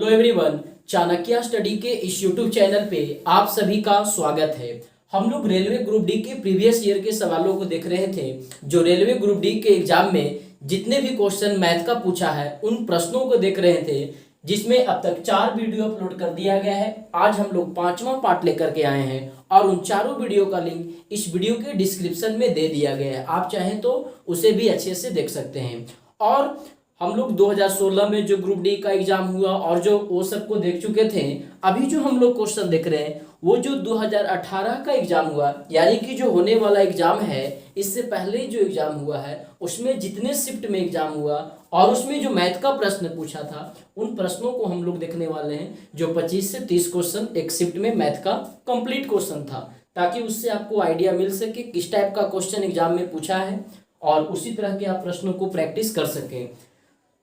Everyone, Chanakya study के इस YouTube channel पे आप सभी का स्वागत है। हम लोग रेलवे ग्रुप डी के प्रीवियस ईयर के सवालों को देख रहे थे। जो रेलवे ग्रुप डी के एग्जाम में जितने भी क्वेश्चन मैथ का पूछा है उन प्रश्नों को देख रहे थे, जिसमें अब तक 4 वीडियो अपलोड कर दिया गया है। आज हम लोग 5वां पार्ट लेकर के आए हैं और उन चारों वीडियो का लिंक इस वीडियो के डिस्क्रिप्शन में दे दिया गया है। आप चाहें तो उसे भी अच्छे से देख सकते हैं। और हम लोग 2016 में जो ग्रुप डी का एग्जाम हुआ और जो वो सबको देख चुके थे। अभी जो हम लोग क्वेश्चन देख रहे हैं वो जो 2018 का एग्जाम हुआ, यानी कि जो होने वाला एग्जाम है, इससे पहले जो एग्जाम हुआ है उसमें जितने शिफ्ट में एग्जाम हुआ और उसमें जो मैथ का प्रश्न पूछा था उन प्रश्नों को हम लोग देखने वाले हैं। जो 25 से 30 क्वेश्चन एक शिफ्ट में मैथ का कंप्लीट क्वेश्चन था, ताकि उससे आपको आइडिया मिल सके किस टाइप का क्वेश्चन एग्जाम में पूछा है और उसी तरह के आप प्रश्नों को प्रैक्टिस कर सकें।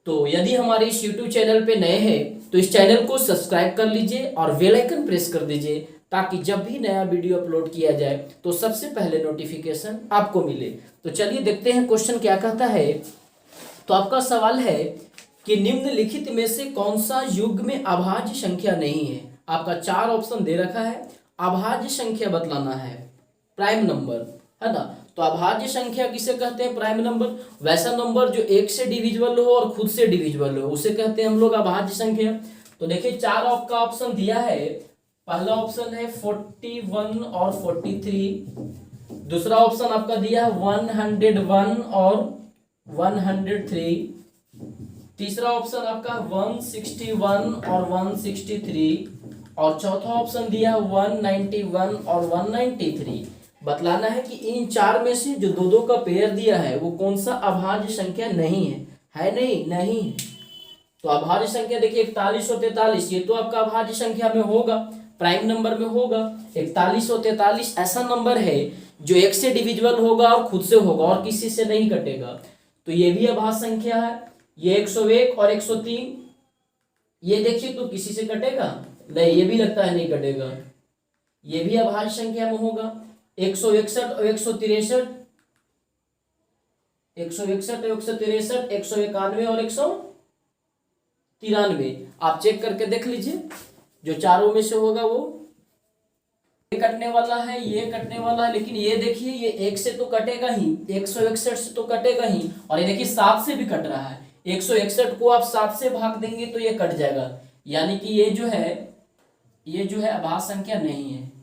तो यदि हमारे इस YouTube चैनल पे नए हैं तो इस चैनल को सब्सक्राइब कर लीजिए और बेल आइकन प्रेस कर दीजिए, ताकि जब भी नया वीडियो अपलोड किया जाए तो सबसे पहले नोटिफिकेशन आपको मिले। तो चलिए देखते हैं क्वेश्चन क्या कहता है। तो आपका सवाल है कि निम्नलिखित में से कौन सा युग्म अभाज्य संख्या नहीं है। आपका 4 ऑप्शन दे रखा है, अभाज्य संख्या बतलाना है, प्राइम नंबर है ना। तो अभाज्य संख्या किसे कहते हैं? Prime number. वैसा नंबर जो 1 से डिविजिबल हो और खुद से डिविजिबल हो उसे कहते हैं हम लोग अभाज्य संख्या। तो देखिए 4 आपका ऑप्शन दिया है। पहला ऑप्शन है 41 और 43। दूसरा ऑप्शन आपका दिया है 101 और 103। तीसरा ऑप्शन आपका 161 और 163 और चौथा ऑप्शन दिया है 191 और 193। बतलाना है कि इन 4 में से जो दो का पेयर दिया है वो कौन सा अभाज्य संख्या नहीं है नहीं। तो अभाज्य संख्या देखिए 41 और 43, ये तो आपका अभाज्य संख्या में होगा, प्राइम नंबर में होगा। 41 और 43 ऐसा नंबर है जो 1 से डिविजिबल होगा और खुद से होगा और किसी से नहीं कटेगा। तो ये भी अभाज्य संख्या है। ये 101 और 103, ये देखिए तो किसी से कटेगा नहीं, ये भी लगता है नहीं कटेगा। ये भी अभाज्य संख्या में होगा। 161 और 163, 161 और 163, 191 और 193। आप चेक करके देख लीजिए, जो चारों में से होगा वो ये कटने वाला है, ये कटने वाला है। लेकिन ये देखिए ये 1 से तो कटेगा ही, 161 से तो कटेगा ही, और ये देखिए 7 से भी कट रहा है। 161 को आप 7 से भाग देंगे तो ये कट जाएगा, यानी कि ये जो है अभाज्य संख्या नहीं है।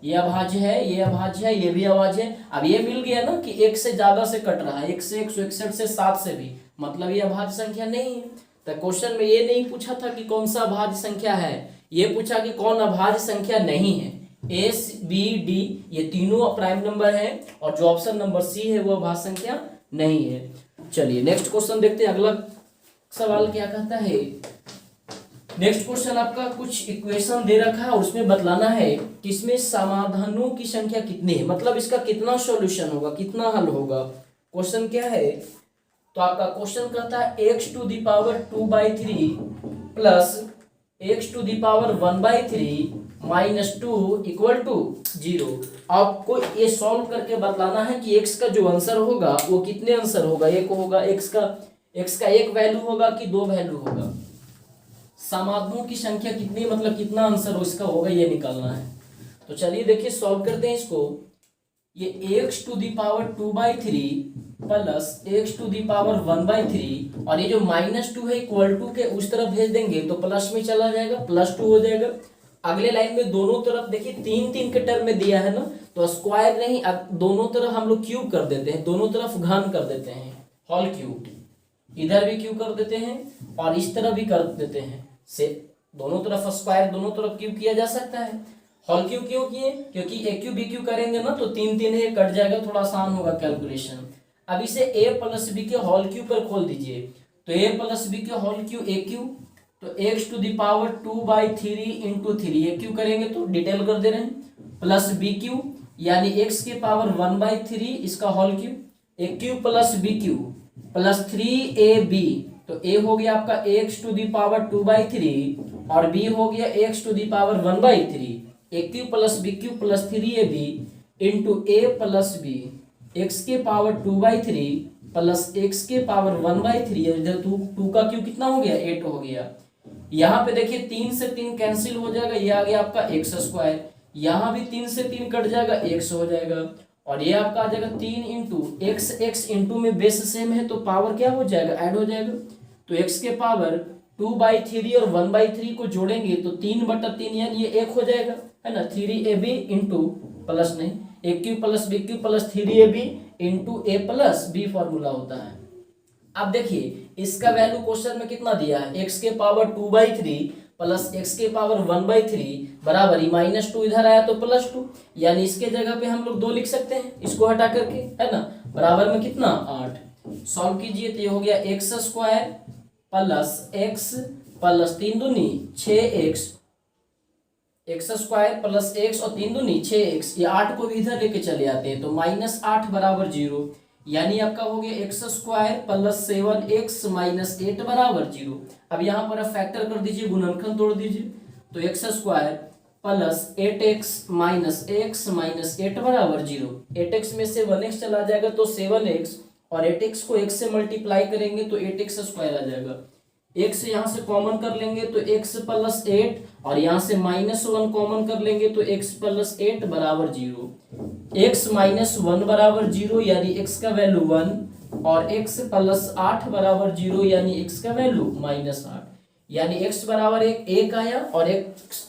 ये अभाज्य है, ये अभाज्य है, ये भी अभाज्य है। अब ये मिल गया ना कि 1 से ज्यादा से कट रहा है, 1 से 161 से 7 से भी, मतलब ये अभाज्य संख्या नहीं है। तो क्वेश्चन में ये नहीं पूछा था कि कौन सा अभाज्य संख्या है, ये पूछा कि कौन अभाज्य संख्या नहीं है। A, B, D ये तीनों प्राइम नंबर है और जो ऑप्शन नंबर C है वो अभाज्य संख्या नहीं है। चलिए नेक्स्ट क्वेश्चन देखते हैं। अगला सवाल क्या कहता है। नेक्स्ट क्वेश्चन आपका कुछ इक्वेशन दे रखा है और उसमें बतलाना है कि इसमें समाधानों की संख्या कितनी है, मतलब इसका कितना सॉल्यूशन होगा, कितना हल होगा। क्वेश्चन क्या है? तो आपका क्वेश्चन कहता है x⁴ plus x⁴ minus 2 equal to 0। आपको ये सॉल्व करके बतलाना है कि x का जो आंसर होगा वो कितने आंसर होगा। एक होगा x का एक वैल्यू होगा कि 2 वैल्यू होगा। समाधानों की संख्या कितनी, मतलब कितना आंसर हो इसका होगा, ये निकालना है। तो चलिए देखिए सॉल्व करते हैं इसको। ये x⁴ प्लस x⁴ और ये जो -2 है इक्वल टू के उस तरफ भेज देंगे तो प्लस में चला जाएगा, +2 हो जाएगा। अगले लाइन में दोनों तरफ देखिए 3 के टर्म में दिया है ना, तो स्क्वायर नहीं, दोनों तरफ हम लोग क्यूब कर देते हैं, दोनों तरफ घन कर देते हैं, होल क्यूब। इधर भी क्यूब कर देते हैं और इस तरफ भी कर देते हैं, से दोनों तरफ स्क्वायर, दोनों तरफ क्यूब किया जा सकता है। होल क्यूब क्यों किए? क्योंकि ए क्यूब बी क्यूब करेंगे ना तो 3 है, कट जाएगा, थोड़ा आसान होगा कैलकुलेशन। अब इसे a प्लस बी के होल क्यूब पर खोल दीजिए। तो a प्लस बी के होल क्यूब a क्यूब, तो x⁴ इंटू 3 ये क्यूब करेंगे तो डिटेल कर दे रहे हैं, प्लस बी क्यूब यानी x⁴ इसका whole cube, a cube plus B cube plus 3ab। तो a हो गया आपका x⁴ और b हो गया x⁴ a cube plus b cube plus 3ab into a plus b x⁴ plus x⁴ इधर 2 का क्यूब कितना हो गया, 8 हो गया, यहाँ पे देखिए 3 से 3 कैंसिल हो जाएगा, ये आ गया आपका एक्स स्क्वायर। यहाँ भी 3 से 3 कट जाएगा, एक्स हो जाएगा। और ये आपका आ जाएगा 3 इंटू एक्स, एक्स इंटू में बेस सेम है तो पावर क्या हो जाएगा, ऐड हो जाएगा। तो एक्स के पावर 2/3 और 1/3 को जोड़ेंगे तो 3/3 यानी ये 1 हो जाएगा, है ना। 3ab इंटू प्लस नहीं, a cube plus b cube plus 3ab into a plus b formula होता है। अब देखिए इसका वैल्यू क्वेश्चन में कितना दिया है, एक्स के पावर 2/3 प्लस एक्स के पावर 1/3 बराबर -2 इधर आया तो +2, यानी इसके जगह पे हम लोग 2 लिख सकते हैं इसको हटा करके, है ना। बराबर में कितना 8। सॉल्व कीजिए तो ये हो गया x square plus x plus 3 दूनी 6x, x square plus x और 3 दूनी 6x, ये 8 को भी इधर लेके चले आते हैं तो -8 बराबर 0, यानी आपका हो गया x square plus 7x minus 8 बराबर 0। अब यहाँ पर आप फैक्टर कर दीजिए, गुणनखंड तोड़ दीजिए, तो x square plus 8x minus x minus 8 बराबर 0। 8x में से 1x चला जाएगा तो 7x, और 8x को x से मल्टीप्लाई करेंगे तो 8x स्क्वायर आ जाएगा। x यहाँ से कॉमन कर लेंगे तो x प्लस 8, और यहाँ से -1 कॉमन कर लेंगे तो x प्लस 8 बराबर 0। x -1 बराबर 0 यानी x का वैल्यू 1, और x प्लस 8 बराबर 0 यानी x का वैल्यू -8, यानी x बराबर 1 आया और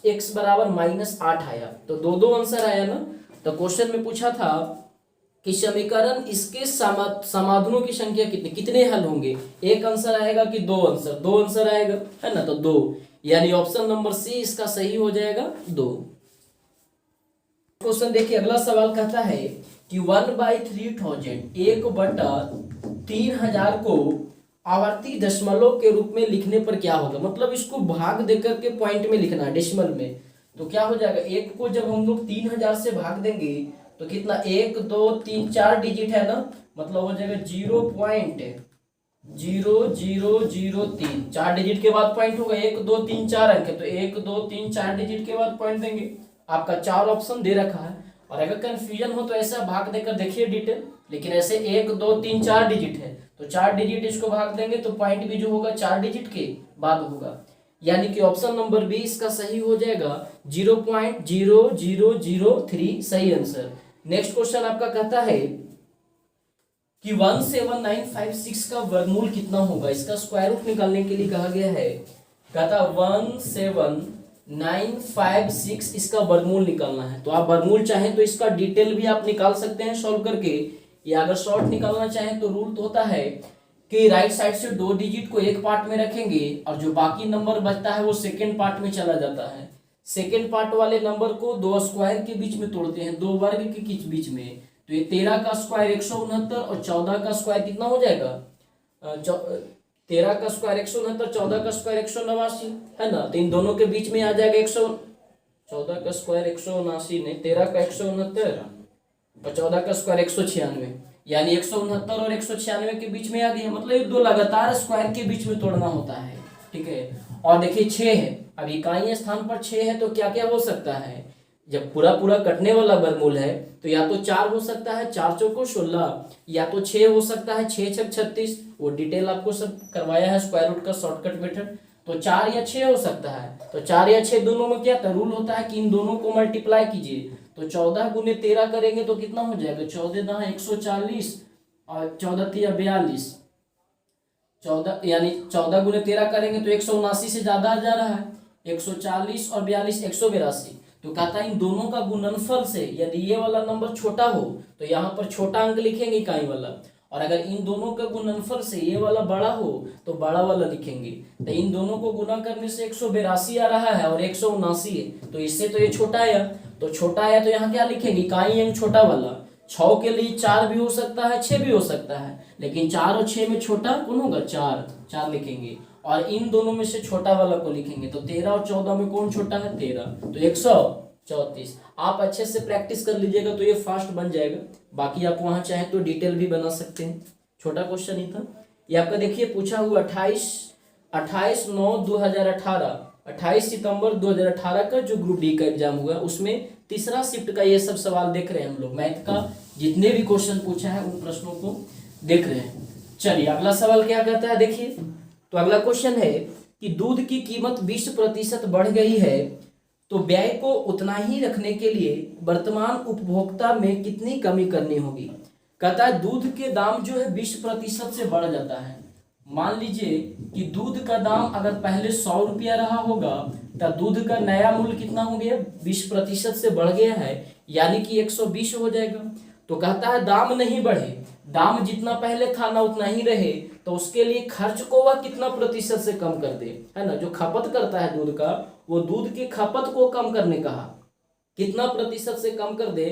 x बराबर -8 आया, तो दो आंसर आया ना। तो क्वेश्चन में पूछा था कि समीकरण इसके समाधानों की संख्या कितने हल होंगे, एक आंसर आएगा कि दो आंसर आएगा, है ना। तो 2, यानी ऑप्शन नंबर सी इसका सही हो जाएगा 2। क्वेश्चन देखिए अगला सवाल कहता है कि 1/3000 1/3000 को आवर्ती दशमलव के रूप में लिखने पर क्या होगा, मतलब इसको भाग देकर के पॉइंट में लिखना है डेसिमल में, तो क्या हो जाएगा। एक को जब हम लोग 3000 से भाग देंगे तो कितना 1 2 3 4 डिजिट है ना, मतलब हो जाएगा 0.0003, 4 डिजिट के बाद पॉइंट होगा, 1 2 3 4 अंक है तो 1 2 3 4 डिजिट के बाद पॉइंट देंगे। आपका 4 ऑप्शन दे रखा है, और अगर कंफ्यूजन हो तो ऐसा भाग देकर देखिए डिटेल, लेकिन ऐसे 1 2 3 4 डिजिट है तो 4 डिजिट इसको भाग देंगे तो पॉइंट भी जो होगा 4 डिजिट के बाद होगा, यानी कि ऑप्शन नंबर बी इसका सही हो जाएगा 0.0003 सही आंसर। नेक्स्ट क्वेश्चन आपका कहता है कि 17956 का वर्गमूल कितना होगा, इसका स्क्वायर रूट निकालने के लिए कहा गया है। कहता 17956 इसका वर्गमूल निकालना है, तो आप वर्गमूल चाहें तो इसका डिटेल भी आप निकाल सकते हैं सॉल्व करके, या अगर शॉर्ट निकालना चाहें तो रूल तो होता है कि राइट साइड से 2 डिजिट को एक पार्ट में रखेंगे और जो बाकी नंबर बचता है वो सेकेंड पार्ट में चला जाता है। सेकेंड पार्ट वाले नंबर को 2 स्क्वायर के बीच में तोड़ते हैं, 2 वर्ग के बीच में, तो ये 13 का स्क्वायर 169 और 14 का स्क्वायर कितना हो जाएगा, 13 का स्क्वायर 169, 14 का स्क्वायर 189, है ना। तो इन दोनों के बीच में आ जाएगा 14 का स्क्वायर 179 नहीं, 13 का 169 और 14 का स्क्वायर 196, यानी 169 और 196 के बीच में आ गया, मतलब ये 2 लगातार स्क्वायर के बीच में तोड़ना होता है, ठीक है। और देखिए 6 है, अब इकाई स्थान पर 6 है तो क्या क्या हो सकता है, जब पूरा पूरा कटने वाला वर्गमूल है तो या तो 4 हो सकता है, 4 चौको 16, या तो 6 हो सकता है, 6 छक 36, वो डिटेल आपको सब करवाया है स्क्वायर रूट का शॉर्टकट मेथड, तो 4 या 6 हो सकता है। तो 4 या 6 दोनों में क्या था, रूल होता है कि इन दोनों को मल्टीप्लाई कीजिए, तो 14 गुने 13 करेंगे तो कितना हो जाएगा, 14 9 140 और 14 3 42, 14 यानी 14 गुने 13 करेंगे तो 179 से ज्यादा आ जा रहा है, 140 और 42 182, तो कहता है इन दोनों का गुणनफल से यदि ये वाला नंबर छोटा हो तो यहाँ पर छोटा अंक लिखेंगे इकाई वाला, और अगर इन दोनों का गुणनफल से ये वाला बड़ा हो तो बड़ा वाला लिखेंगे। तो इन दोनों को गुना करने से 182 आ रहा है और 179 है, तो इससे तो ये छोटा आया, तो छोटा आया तो यहाँ क्या लिखेंगे, इकाई अंक छोटा वाला। 6 के लिए 4 भी हो सकता है, 6 भी हो सकता है, लेकिन 4 और 6 में छोटा कौन होगा, 4 लिखेंगे, और इन दोनों में से छोटा वाला को लिखेंगे। तो 13 और 14 में कौन छोटा है, 13, तो 134। आप अच्छे से प्रैक्टिस कर लीजिएगा तो ये फास्ट बन जाएगा, बाकी आप वहां चाहें तो डिटेल भी बना सकते हैं, छोटा क्वेश्चन ही था ये आपका। देखिए पूछा हुआ 28 सितंबर 2018 का जो ग्रुप डी का एग्जाम हुआ उसमें तीसरा शिफ्ट का ये सब सवाल देख रहे हैं हम लोग, मैथ का जितने भी क्वेश्चन पूछा है उन प्रश्नों को देख रहे हैं। चलिए अगला सवाल क्या कहता है, देखिए तो अगला क्वेश्चन है कि दूध की कीमत 20% बढ़ गई है तो व्यय को उतना ही रखने के लिए वर्तमान उपभोक्ता में कितनी कमी करनी होगी। कहता है दूध के दाम जो है 20% से बढ़ जाता है। मान लीजिए कि दूध का दाम अगर पहले 100 रुपया रहा होगा तो दूध का नया मूल्य कितना हो गया, 20% से बढ़ गया है, यानी कि 120 हो जाएगा। तो कहता है दाम नहीं बढ़े, दाम जितना पहले था ना उतना ही रहे, तो उसके लिए खर्च को वह कितना प्रतिशत से कम कर दे, है ना। जो खपत करता है दूध का, वो दूध की खपत को कम करने कहा, कितना प्रतिशत से कम कर दे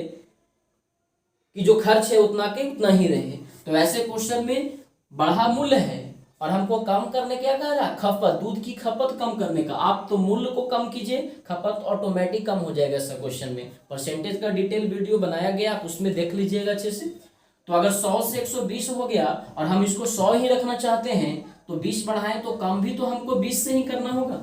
कि जो खर्च है उतना के उतना ही रहे। तो ऐसे क्वेश्चन में बढ़ा मूल्य है और हमको कम करने क्या कह रहा है, खपत, दूध की खपत कम करने का। आप तो मूल्य को कम कीजिए, खपत ऑटोमेटिक कम हो जाएगा। ऐसा क्वेश्चन में परसेंटेज का डिटेल वीडियो बनाया गया, आप उसमें देख लीजिएगा अच्छे से। तो अगर 100 से 120 हो गया और हम इसको 100 ही रखना चाहते हैं तो 20 बढ़ाएं तो कम भी तो हमको 20 से ही करना होगा,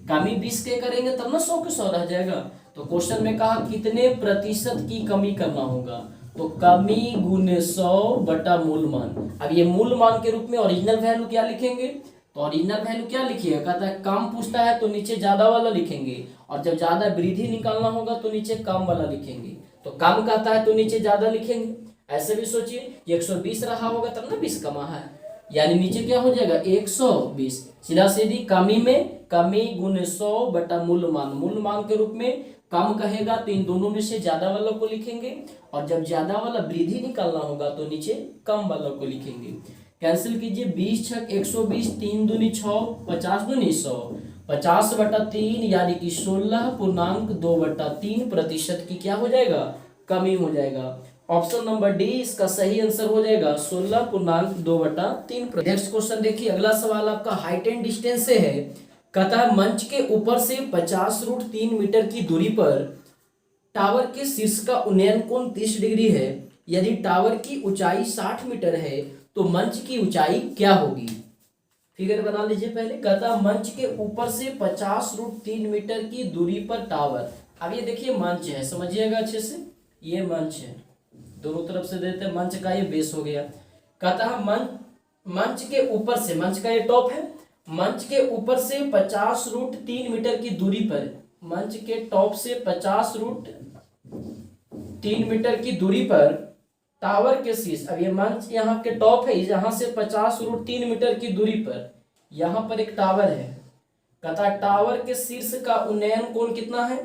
कम ही 20 के करेंगे तब ना 100 के 100 रह जाएगा। तो क्वेश्चन में कहा कितने प्रतिशत की कमी करना होगा, तो कमी गुने 100 बटा मूल मान। अब ये मूल मान के रूप में ओरिजिनल वैल्यू क्या लिखेंगे, तो ओरिजिनल वैल्यू क्या लिखिएगा, कहता है कम पूछता है तो नीचे ज्यादा वाला लिखेंगे, और जब ज्यादा वृद्धि निकालना होगा तो नीचे कम वाला लिखेंगे। तो कम कहता है तो नीचे ज्यादा लिखेंगे। ऐसे भी सोचिए कि 120 रहा होगा तब ना 20 कमा है, यानी नीचे क्या हो जाएगा 120। सीधा सीधी कमी में कमी गुने 100 बटा मूल मान। मूल मान के रूप में कम कहेगा तो इन दोनों में से ज्यादा वाला को लिखेंगे, और जब ज्यादा वाला वृद्धि निकालना होगा तो नीचे कम वाला को लिखेंगे। कैंसिल कीजिए, 20 छक 120, 3 दूनी 6, 50 दूनी 100, 50 बटा 3 यानी कि 16.2/3% की क्या हो जाएगा, कमी हो जाएगा। ऑप्शन नंबर डी इसका सही आंसर हो जाएगा 16.2/3। नेक्स्ट क्वेश्चन देखिए, अगला सवाल आपका हाइट एंड डिस्टेंस से है। कहता है मंच के ऊपर से 50√3 मीटर की दूरी पर टावर के शीर्ष का उन्नयन कोण 30 डिग्री है। यदि टावर की ऊंचाई 60 मीटर है तो मंच की ऊंचाई क्या होगी। फिगर बना लीजिए पहले। कहता है मंच के ऊपर से 50√3 मीटर की दूरी पर टावर। अब ये देखिए मंच है, समझिएगा अच्छे से, ये मंच है, दोनों तरफ से देते हैं, मंच का ये बेस हो गया। कहता है मंच के ऊपर से, मंच का ये टॉप है, मंच के ऊपर से 50√3 मीटर की दूरी पर, मंच के टॉप से 50√3 मीटर की दूरी पर टावर के शीर्ष, अब ये मंच यहाँ के टॉप है, यहाँ से 50√3 मीटर की दूरी पर यहाँ पर एक टावर है। कहता है टावर के शीर्ष का उन्नयन कोण कितना है,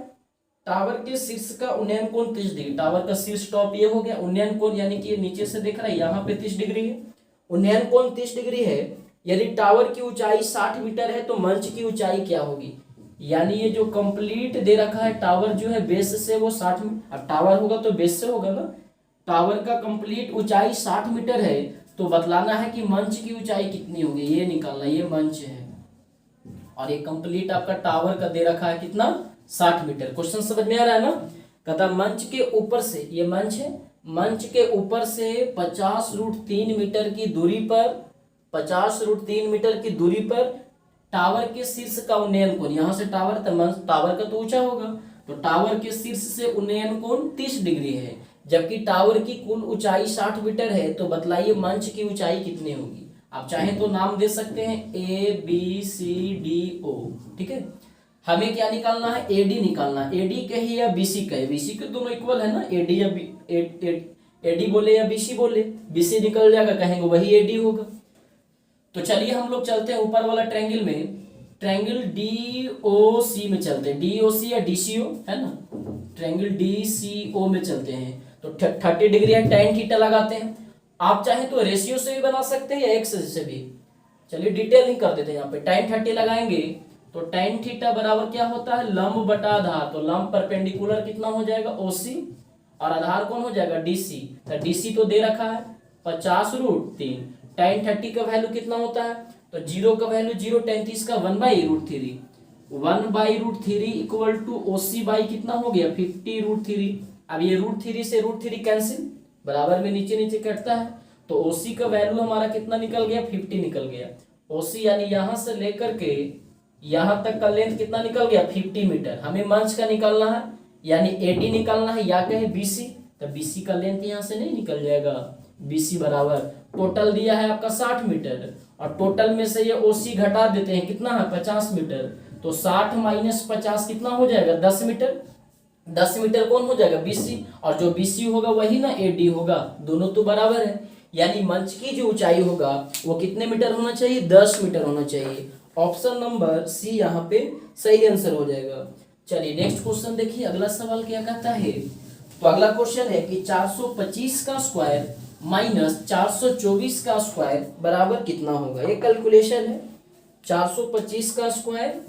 टावर के शीर्ष का उन्नयन कोण 30 डिग्री। टावर का शीर्ष टॉप ये हो गया, उन्नयन कोण यानी कि ये नीचे से देख रहा है, यहाँ पे 30 डिग्री है, उन्नयन कोण 30 डिग्री है। यदि टावर की ऊंचाई 60 मीटर है तो मंच की ऊंचाई क्या होगी, यानी ये जो कंप्लीट दे रखा है टावर जो है बेस से वो 60, अब टावर होगा तो बेस से होगा ना, टावर का कंप्लीट ऊंचाई 60 मीटर है तो बतलाना है कि मंच की ऊंचाई कितनी होगी, ये निकालना, ये मंच है और ये कंप्लीट आपका टावर का दे रखा है कितना, 60 मीटर। क्वेश्चन समझ में आ रहा है ना। कहता मंच के ऊपर से, ये मंच है, मंच के ऊपर से 50√3 मीटर की दूरी पर, 50√3 मीटर की दूरी पर टावर के शीर्ष का उन्नयन कोण, यहाँ से टावर टावर का तो ऊंचा होगा, तो टावर के शीर्ष से उन्नयन कोण 30 डिग्री है, जबकि टावर की कुल ऊंचाई 60 मीटर है। तो बतलाइए मंच की ऊंचाई कितनी होगी। आप चाहें तो नाम दे सकते हैं ABCDO, ठीक है। हमें क्या निकालना है, AD निकालना है। AD कहे या BC कहे, BC के दोनों इक्वल है ना, AD या AD बोले या BC बोले, BC निकल जाएगा, कहेंगे वही AD होगा। तो चलिए हम लोग चलते हैं ऊपर वाला ट्रायंगल में, ट्रायंगल DOC में चलते हैं, DOC या DCO है ना, ट्रायंगल DCO में चलते हैं। तो 30 डिग्री है, tan थीटा लगाते हैं। आप चाहें तो रेशियो से भी बना सकते हैं या एक्स से भी, चलिए डिटेलिंग कर देते हैं। यहाँ पे tan 30 लगाएंगे तो tan थीटा बराबर क्या होता है, लंब बटा आधार, तो लंब परपेंडिकुलर कितना हो जाएगा OC, और आधार कौन हो जाएगा DC। तो DC तो दे रखा है 50√3, tan 30 का वैल्यू कितना होता है, तो 0 का वैल्यू 0, tan 30 का 1/√3, 1/√3 इक्वल टू OC बाई कितना हो गया 50√3। अब ये √3 से √3 कैंसिल, बराबर में नीचे नीचे कटता है, तो OC का वैल्यू हमारा कितना निकल गया 50 निकल गया। OC यानी यहाँ से लेकर के यहाँ तक का लेंथ कितना निकल गया 50 मीटर। हमें मंच का निकालना है यानी AD निकालना है, या कहे BC, तो BC का लेंथ यहाँ से नहीं निकल जाएगा, BC बराबर टोटल दिया है आपका 60 मीटर और टोटल में से ये ओसी घटा देते हैं, कितना है 50 मीटर, तो 60 माइनस 50 कितना हो जाएगा 10 मीटर। 10 मीटर कौन हो जाएगा बीसी, और जो बीसी होगा वही ना एडी होगा, दोनों तो बराबर है। यानी मंच की जो ऊंचाई होगा वो कितने मीटर होना चाहिए 10 मीटर होना चाहिए। ऑप्शन नंबर सी यहाँ पे सही आंसर हो जाएगा। चलिए नेक्स्ट क्वेश्चन देखिए, अगला सवाल क्या कहता है। तो अगला क्वेश्चन है कि 425 का स्क्वायर माइनस 424 का स्क्वायर बराबर कितना होगा। ये कैलकुलेशन है। 425 का स्क्वायर,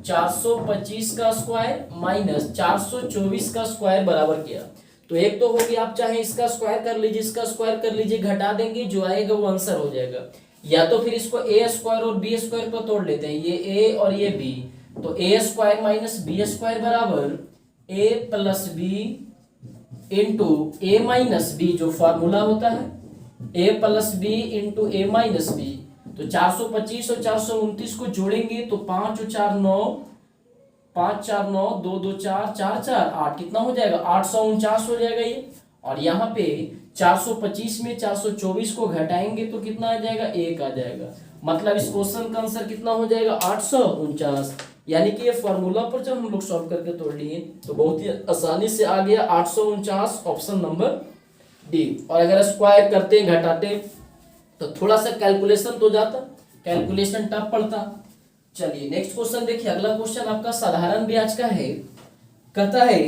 425 का स्क्वायर माइनस 424 का स्क्वायर बराबर क्या। तो एक तो होगी, आप चाहे इसका स्क्वायर कर लीजिए, इसका स्क्वायर कर लीजिए, घटा देंगे, जो आएगा वो आंसर हो जाएगा। या तो फिर इसको ए स्क्वायर और बी स्क्वायर पर तोड़ लेते हैं, ये ए और ये बी, तो ए स्क्वायर माइनस बी स्क्वायर बराबर ए प्लस बी इंटू ए माइनस बी, जो फॉर्मूला होता है ए प्लस बी इंटू ए माइनस बी। तो 425 और 429 को जोड़ेंगे तो 5 और 4 9, 5 4 9, 2 2 4, 4 4 8, कितना हो जाएगा 849 हो जाएगा ये। और यहाँ पे 425 में 424 को घटाएंगे तो कितना आ जाएगा 1 आ जाएगा। मतलब इस क्वेश्चन का आंसर कितना हो जाएगा 849। यानी कि ये फॉर्मूला पर जब हम लोग सॉल्व करके तोड़ लिए तो बहुत ही आसानी से आ गया 849, ऑप्शन नंबर डी। और अगर स्क्वायर करते घटाते तो थोड़ा सा कैलकुलेशन तो जाता, कैलकुलेशन टफ पड़ता। चलिए नेक्स्ट क्वेश्चन देखिए, अगला क्वेश्चन आपका साधारण ब्याज का है। कहता है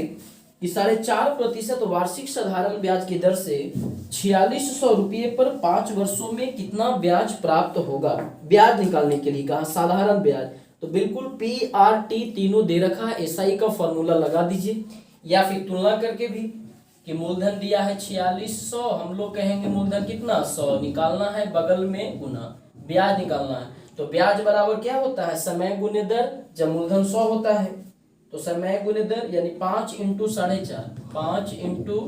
कि 4.5% वार्षिक साधारण ब्याज की दर से 4600 रुपये पर 5 वर्षों में कितना ब्याज प्राप्त होगा। ब्याज निकालने के लिए कहा साधारण ब्याज, तो बिल्कुल पी आर टी तीनों दे रखा है, एसआई का फॉर्मूला लगा दीजिए, या फिर तुलना करके भी कि मूलधन दिया है 4600, हम लोग कहेंगे मूलधन कितना 100, निकालना है बगल में गुना, ब्याज निकालना है। तो ब्याज बराबर क्या होता है समय गुने दर, जब मूलधन 100 होता है तो समय गुने दर, यानी 5 इंटू 4.5, 5 इंटू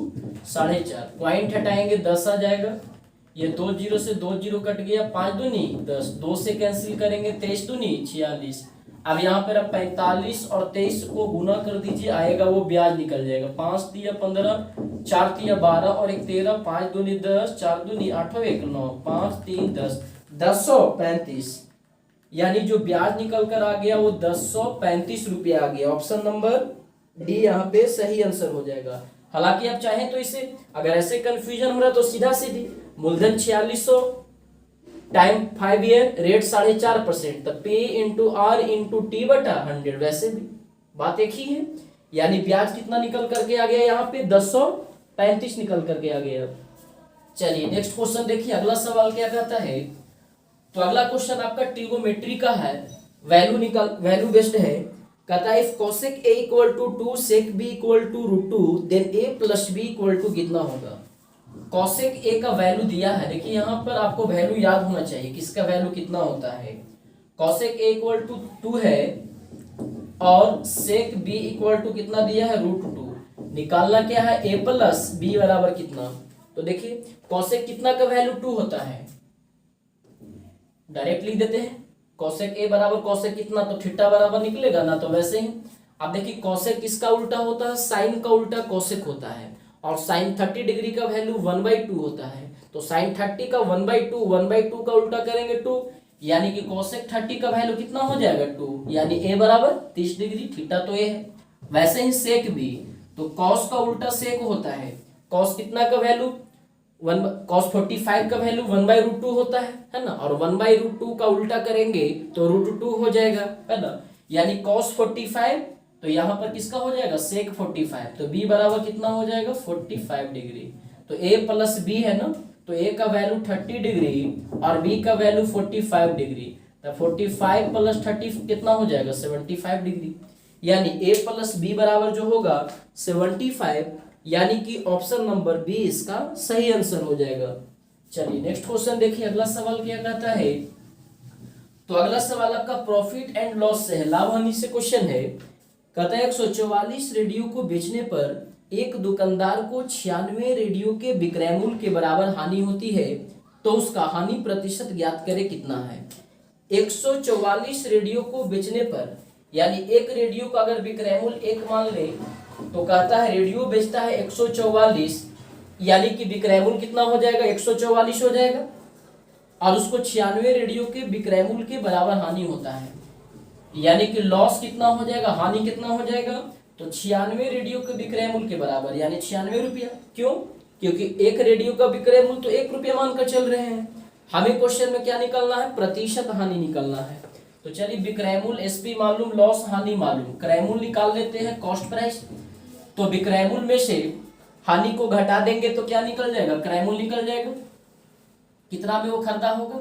4.5, पॉइंट हटाएंगे 10 आ जाएगा। ये 2 जीरो से 2 जीरो कट गया, 5 दूनी 10, 2 से कैंसिल करेंगे 23 दूनी 46। अब यहाँ पर अब 45 और 23 को गुना कर दीजिए, आएगा वो ब्याज निकल जाएगा। 5 तिया 15, 4 तिया 12 और 1 13, 5 दूनी 10, 4 दूनी 8 और 1 9, 5 3 10, 1035। यानी जो ब्याज निकल कर आ गया वो 1035 रुपया आ गया। ऑप्शन नंबर डी यहाँ पे सही आंसर हो जाएगा। हालांकि आप चाहें तो इसे, अगर ऐसे कंफ्यूजन हो रहा तो सीधा सीधी मूलधन 4600 टाइम 5 ईयर रेट 4.5%, तो पे इंटू आर इंटू टी बटा 100, वैसे भी बात एक ही है। यानी ब्याज कितना निकल करके आ गया यहाँ पे 1035 निकल करके आ गया। चलिए नेक्स्ट क्वेश्चन देखिए, अगला सवाल क्या कहता है। तो अगला क्वेश्चन आपका ट्रिगोमेट्री का है, वैल्यू बेस्ड है। कहता है if cosec a equal to 2 sec b equal to √2 then a plus b equal to कितना होगा। cosec a का वैल्यू दिया है, देखिए यहाँ पर आपको वैल्यू याद होना चाहिए किसका वैल्यू कितना होता है। cosec a इक्वल टू 2 है और sec b इक्वल टू कितना दिया है √2। निकालना क्या है a प्लस b बराबर कितना। तो देखिए cosec कितना का वैल्यू 2 होता है, डायरेक्ट लिख देते हैं cosec a बराबर cosec कितना, तो थीटा बराबर निकलेगा ना, तो वैसे ही अब देखिए cosec किसका उल्टा होता है, साइन का उल्टा cosec होता है, और साइन 30 डिग्री का वैल्यू 1/2 होता है। तो साइन 30 का 1/2 का उल्टा करेंगे 2, यानी कि cosec 30 का वैल्यू कितना हो जाएगा 2, यानी a बराबर 30 डिग्री, थीटा तो a है। वैसे ही sec भी, तो cos का उल्टा sec होता है, cos कितना का वैल्यू cos 45 का वैल्यू 1/√2 होता है ना, और 1/√2 का उल्टा करेंगे तो √2 हो जाएगा, है ना। यानी cos 45, तो यहाँ पर किसका हो जाएगा sec 45, तो b बराबर कितना हो जाएगा 45 डिग्री। तो a प्लस b है ना, तो a का वैल्यू 30 डिग्री और b का वैल्यू 45 डिग्री, तो 45 प्लस 30 कितना हो जाएगा 75 डिग्री। यानी a प्लस b बराबर जो होगा 75, यानी कि ऑप्शन नंबर बी इसका सही आंसर हो जाएगा। चलिए नेक्स्ट क्वेश्चन देखिए, अगला सवाल क्या कहता है। तो अगला सवाल आपका प्रॉफिट एंड लॉस से है, लाभ हानि से क्वेश्चन है। कहता है 144 रेडियो को बेचने पर एक दुकानदार को 96 रेडियो के विक्रय मूल्य के बराबर हानि होती है, तो उसका हानि प्रतिशत ज्ञात करे कितना है। 144 रेडियो को बेचने पर, यानी एक रेडियो का अगर विक्रय मूल्य 1 मान ले, तो कहता है रेडियो बेचता है 144, यानी कि विक्रय मूल्य कितना हो जाएगा 144 हो जाएगा। और उसको 96 रेडियो के विक्रय मूल्य के बराबर हानि होता है। यानी कि लॉस कितना हो जाएगा, हानि कितना हो जाएगा, तो 96 रेडियो के विक्रय मूल्य के बराबर, यानी 96 रुपया। क्यों? क्योंकि एक रेडियो का विक्रय मूल्य तो 1 रुपया मानकर चल रहे हैं। हमें क्वेश्चन में क्या निकालना है, प्रतिशत हानि निकालना है। तो चलिए विक्रय मूल्य एसपी मालूम, लॉस हानि मालूम, क्रय मूल्य निकाल लेते हैं, कॉस्ट प्राइस। तो विक्रय मूल्य में से हानि को घटा देंगे तो क्या निकल जाएगा, क्रय मूल्य निकल जाएगा। कितना में वो खरीदा होगा,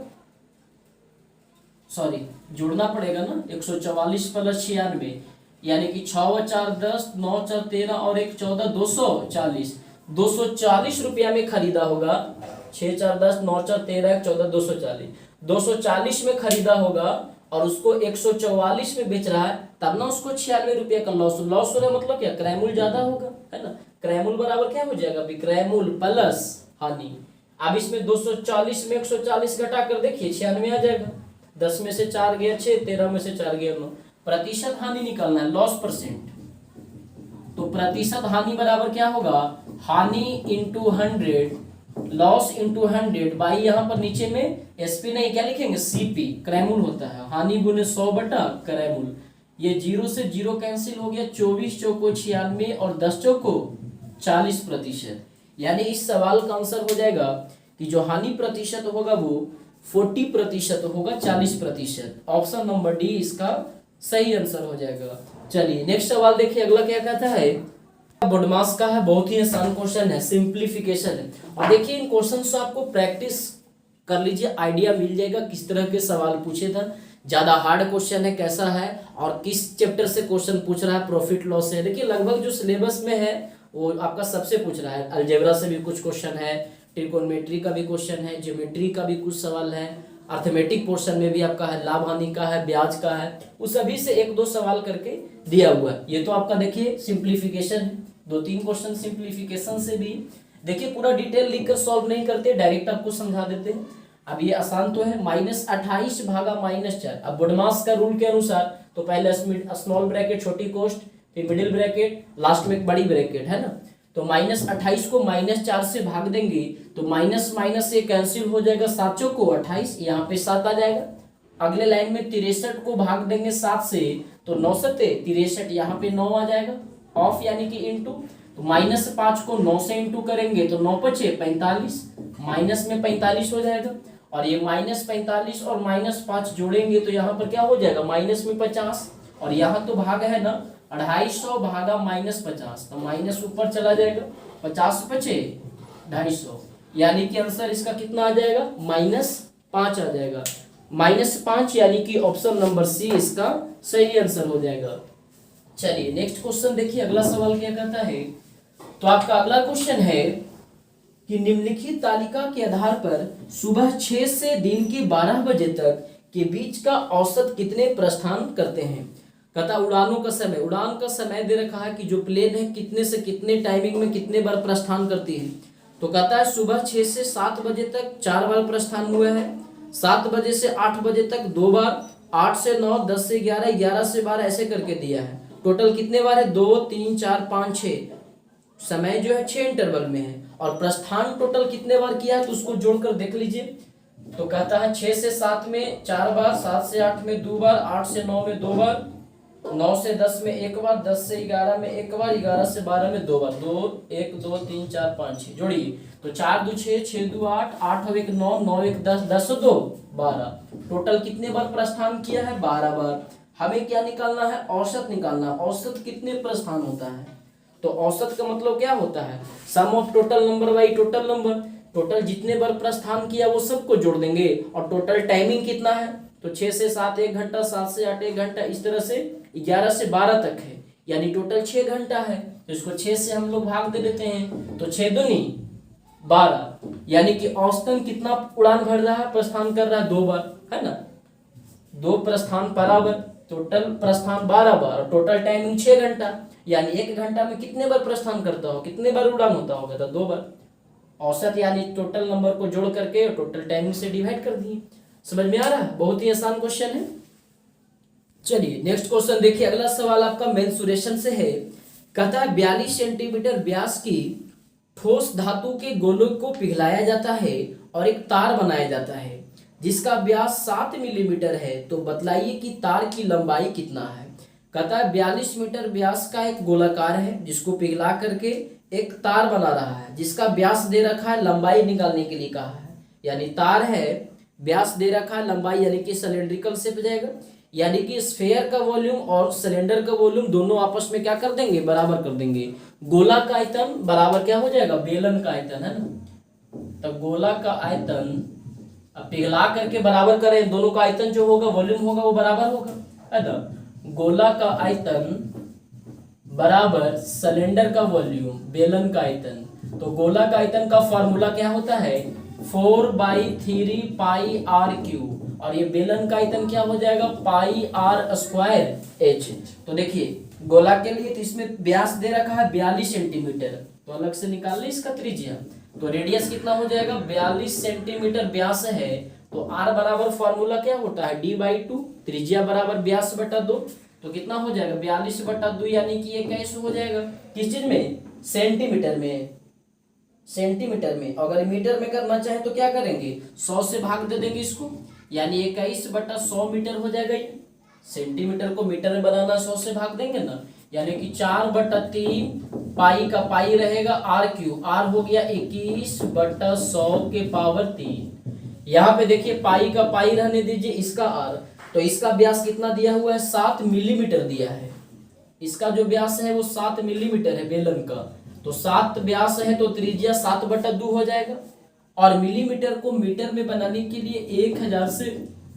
सॉरी जोड़ना पड़ेगा ना, 144 प्लस 96, यानी कि 6 4 10, 9 4 13 और 1 14, 240। 240 रुपया में खरीदा होगा। 6 4 10, 9 4 13, 1 14, 240। 240 में खरीदा होगा और उसको 144 में बेच रहा है, तब ना उसको 96 रुपया का लॉस। लॉस हो रहा मतलब क्या, क्रय मूल्य ज्यादा होगा, है ना। क्रय मूल्य बराबर क्या हो जाएगा, विक्रय मूल्य प्लस हानि। अब इसमें 240 में 140 घटा कर देखिए 96 आ जाएगा। 10 में से 4 गया 6, 13 में से 4 गया 9। प्रतिशत हानि निकालना है, लॉस परसेंट। तो प्रतिशत हानि बराबर क्या होगा, हानि इंटू 100, लॉस इंटू 100 बाई, यहाँ पर नीचे में एसपी नहीं क्या लिखेंगे, सीपी, क्रय मूल्य होता है। हानि गुने 100 बटा क्रय मूल्य। ये 0 से 0 कैंसिल हो गया, 24 चौको 96 और 10 चौको 40%। यानी इस सवाल का आंसर हो जाएगा कि जो हानि प्रतिशत होगा वो 40% होगा, 40%। ऑप्शन नंबर डी इसका सही आंसर हो जाएगा। चलिए नेक्स्ट सवाल देखिए, अगला क्या कहता है, बोडमास का है, बहुत ही आसान क्वेश्चन है, सिंप्लीफिकेशन है। और देखिए इन क्वेश्चन से आपको प्रैक्टिस कर लीजिए, आइडिया मिल जाएगा किस तरह के सवाल पूछे था, ज्यादा हार्ड क्वेश्चन है कैसा है, और किस चैप्टर से क्वेश्चन पूछ रहा है, प्रॉफिट लॉस से। देखिए लगभग जो सिलेबस में है वो आपका सबसे पूछ रहा है। अलजेब्रा से भी कुछ क्वेश्चन है, ट्रिकोनोमेट्री का भी क्वेश्चन है, ज्योमेट्री का भी कुछ सवाल है, अर्थमेटिक पोर्शन में भी आपका है, लाभ हानि का है, ब्याज का है, उस सभी से 1-2 सवाल करके दिया हुआ है। ये तो आपका देखिए सिंप्लीफिकेशन है, 2-3 क्वेश्चन सिंप्लीफिकेशन से भी। देखिए पूरा डिटेल लिखकर सॉल्व नहीं करते, डायरेक्ट आपको समझा देते हैं। अब ये आसान तो है, -28 भागा -4। अब बोडमास का रूल के अनुसार तो पहले स्मॉल ब्रैकेट छोटी कोष्ट, फिर मिडिल ब्रैकेट, लास्ट में एक बड़ी ब्रैकेट, है ना। तो -28 को -4 से भाग देंगे तो माइनस माइनस से कैंसिल हो जाएगा, 7 चौको 28, यहाँ पे 7 आ जाएगा। अगले लाइन में 63 को भाग देंगे 7 से तो 9 सत्ते 63, यहाँ पे 9 आ जाएगा, ऑफ यानी कि इंटू। तो -5 को 9 से इंटू करेंगे तो 9 पचे 45, माइनस में 45 हो जाएगा। और ये -45 और -5 जोड़ेंगे तो यहाँ पर क्या हो जाएगा, माइनस में 50। और यहाँ तो भाग है ना, 250 भागा -50, तो माइनस ऊपर चला जाएगा, 50 पचे 250, यानी कि आंसर इसका कितना आ जाएगा, -5 आ जाएगा। -5 यानी कि ऑप्शन नंबर सी इसका सही आंसर हो जाएगा। चलिए नेक्स्ट क्वेश्चन देखिए, अगला सवाल क्या कहता है। तो आपका अगला क्वेश्चन है कि निम्नलिखित तालिका के आधार पर सुबह 6 से दिन के 12 बजे तक के बीच का औसत कितने प्रस्थान करते हैं। कहता उड़ानों का समय, उड़ान का समय दे रखा है कि जो प्लेन है कितने से कितने टाइमिंग में कितने बार प्रस्थान करती है। तो कहता है सुबह 6 से 7 बजे तक 4 बार प्रस्थान हुआ है, 7 बजे से 8 बजे तक 2 बार, 8 से 9, 10 से 11, 11 से 12 ऐसे करके दिया है। टोटल कितने बार है, 2 3 4 5 6, समय जो है 6 इंटरवल में है। और प्रस्थान टोटल कितने बार किया है तो उसको जोड़कर देख लीजिए। तो कहता है 6 से 7 में 4 बार, 7 से 8 में 2 बार, 8 से 9 में 2 बार, 9 से 10 में 1 बार, 10 से 11 में 1 बार, 11 से 12 में 2 बार। 2 1 2 3 4 5 6 जोड़िए तो 4 2 6, 6 2 8, 8 1 9, 9 1 10, 10 2 12। टोटल कितने बार प्रस्थान किया है, 12 बार। हमें क्या निकालना है, औसत निकालना है। औसत कितने प्रस्थान होता है, तो औसत का मतलब क्या होता है, sum of total number by total number. Total जितने बार प्रस्थान किया वो सबको जोड़ देंगे। और टोटल टाइमिंग कितना है, तो 6 से 7 1 घंटा, 7 से 8 1 घंटा, इस तरह से 11 से 12 तक है, यानी टोटल 6 घंटा है। तो इसको 6 से हम लोग भाग दे देते हैं, तो 6 दूनी 12, यानी कि औसतन कितना उड़ान भर रहा है, प्रस्थान कर रहा है 2 बार, है ना। 2 प्रस्थान बराबर टोटल प्रस्थान 12 बार और टोटल टाइमिंग 6 घंटा, यानी 1 घंटा में कितने बार प्रस्थान करता हो, कितने बार उड़ान होता होगा, तो 2 बार। औसत यानी टोटल नंबर को जोड़ करके टोटल टाइमिंग से डिवाइड कर दिए। समझ में आ रहा है, बहुत ही आसान क्वेश्चन है। चलिए नेक्स्ट क्वेश्चन देखिए, अगला सवाल आपका मेंसुरेशन से है। कहता है 42 सेंटीमीटर व्यास की ठोस धातु के गोलों को पिघलाया जाता है और एक तार बनाया जाता है। जिसका व्यास 7 मिलीमीटर है, तो बतलाइए कि तार की लंबाई कितना है। कहता है 42 मीटर व्यास का एक गोलाकार है जिसको पिघला करके एक तार बना रहा है, जिसका व्यास दे रखा है, लंबाई निकालने के लिए कहा है। यानी तार है, व्यास दे रखा है, लंबाई यानी कि सिलेंड्रिकल शेप जाएगा, यानी कि स्फेयर का वॉल्यूम और सिलेंडर का वॉल्यूम दोनों आपस में क्या कर देंगे, बराबर कर देंगे। गोला का आयतन बराबर क्या हो जाएगा, बेलन का आयतन, है ना। तो गोला का आयतन अब पिघला करके बराबर करें, दोनों का आयतन जो होगा, वॉल्यूम होगा, वो बराबर होगा, है ना। गोला का आयतन बराबर सिलेंडर का वॉल्यूम, बेलन का आयतन। तो गोला का आयतन का फॉर्मूला क्या होता है, 4/3 पाई आर क्यूब, और ये बेलन का आयतन क्या हो जाएगा, पाई आर स्क्वायर एच। तो देखिए गोला के लिए तो इसमें व्यास दे रखा है 42 सेंटीमीटर, तो अलग से निकाल ले इसका त्रिज्या। तो रेडियस कितना हो जाएगा, 42 सेंटीमीटर व्यास है, तो आर बराबर फॉर्मूला क्या होता है, d/2, त्रिज्या बराबर व्यास बटा 2। तो कितना हो जाएगा, 42/2, यानी कि ये कैसे हो जाएगा, किस चीज में, सेंटीमीटर में। सेंटीमीटर में, अगर मीटर में करना चाहे तो क्या करेंगे, 100 से भाग दे देंगे इसको, यानी 21/100 मीटर हो जाएगा ये। सेंटीमीटर को मीटर में बनाना, 100 से भाग देंगे ना, यानी कि 4/3 पाई का पाई रहेगा आर क्यू, आर हो गया 21/100 के पावर 3। यहाँ पे देखिए पाई का पाई रहने दीजिए, इसका आर, तो इसका व्यास कितना दिया हुआ है, 7 मिलीमीटर दिया है। इसका जो व्यास है वो 7 मिलीमीटर है बेलन का, तो 7 व्यास है तो त्रिज्या 7/2 हो जाएगा। और मिलीमीटर को मीटर में बनाने के लिए 1000 से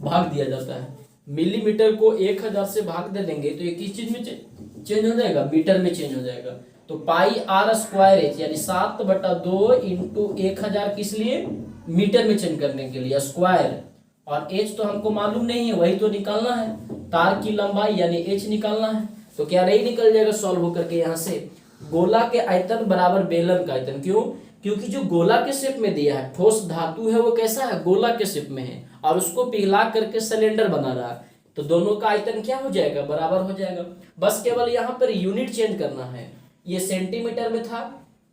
भाग दिया जाता है। मिलीमीटर को 1000 से भाग दे देंगे तो ये किस चीज में चेंज हो जाएगा, मीटर में चेंज हो जाएगा। तो पाई आर स्क्वायर एच, यानी 7/2 इंटू 1000, किस लिए, मीटर में चेंज करने के लिए, स्क्वायर। और एच तो हमको मालूम नहीं है, वही तो निकालना है, तार की लंबाई यानी एच निकालना है। तो क्या नहीं निकल जाएगा सॉल्व होकर के यहाँ से, गोला के आयतन बराबर बेलन का आयतन। क्यों, क्योंकि जो गोला के शेप में दिया है, ठोस धातु है, वो कैसा है, गोला के शेप में है, और उसको पिघला करके सिलेंडर बना रहा है, तो दोनों का आयतन क्या हो जाएगा, बराबर हो जाएगा। बस केवल यहाँ पर यूनिट चेंज करना है। ये सेंटीमीटर में था,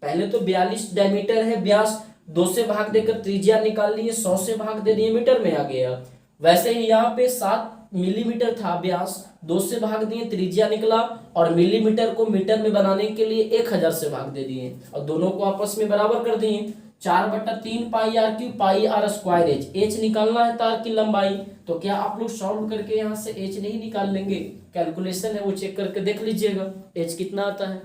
पहले तो 42 डायमीटर है व्यास, 2 से भाग देकर त्रिज्या निकाल लिए, 100 से भाग दे दिए, मीटर में आ गया। वैसे ही यहाँ पे 7 मिलीमीटर था व्यास, 2 से भाग दिए, त्रिज्या निकला, और मिलीमीटर को मीटर में बनाने के लिए 1000 से भाग दे दिए, और दोनों को आपस में बराबर कर दिए। 4/3 pi r cube, pi r square h, h निकालना है तार की लंबाई। तो क्या आप लोग सॉल्व करके यहाँ से एच नहीं निकाल लेंगे, कैलकुलेशन है वो चेक करके देख लीजिएगा एच कितना आता है।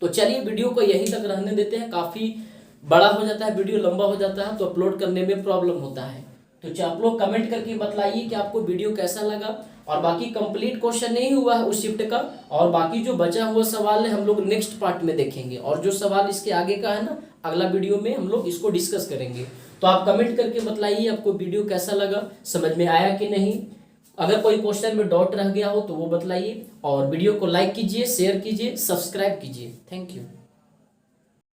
तो चलिए वीडियो को यहीं तक रहने देते हैं, काफी बड़ा हो जाता है वीडियो, लंबा हो जाता है, तो अपलोड करने में प्रॉब्लम होता है। तो आप लोग कमेंट करके बताइए कि आपको वीडियो कैसा लगा। और बाकी कंप्लीट क्वेश्चन नहीं हुआ है उस शिफ्ट का, और बाकी जो बचा हुआ सवाल है हम लोग नेक्स्ट पार्ट में देखेंगे, और जो सवाल इसके आगे का है ना, अगला वीडियो में हम लोग इसको डिस्कस करेंगे। तो आप कमेंट करके बताइए आपको वीडियो कैसा लगा, समझ में आया कि नहीं। अगर कोई क्वेश्चन में डाउट रह गया हो तो वो बताइए, और वीडियो को लाइक कीजिए, शेयर कीजिए, सब्सक्राइब कीजिए। Thank you.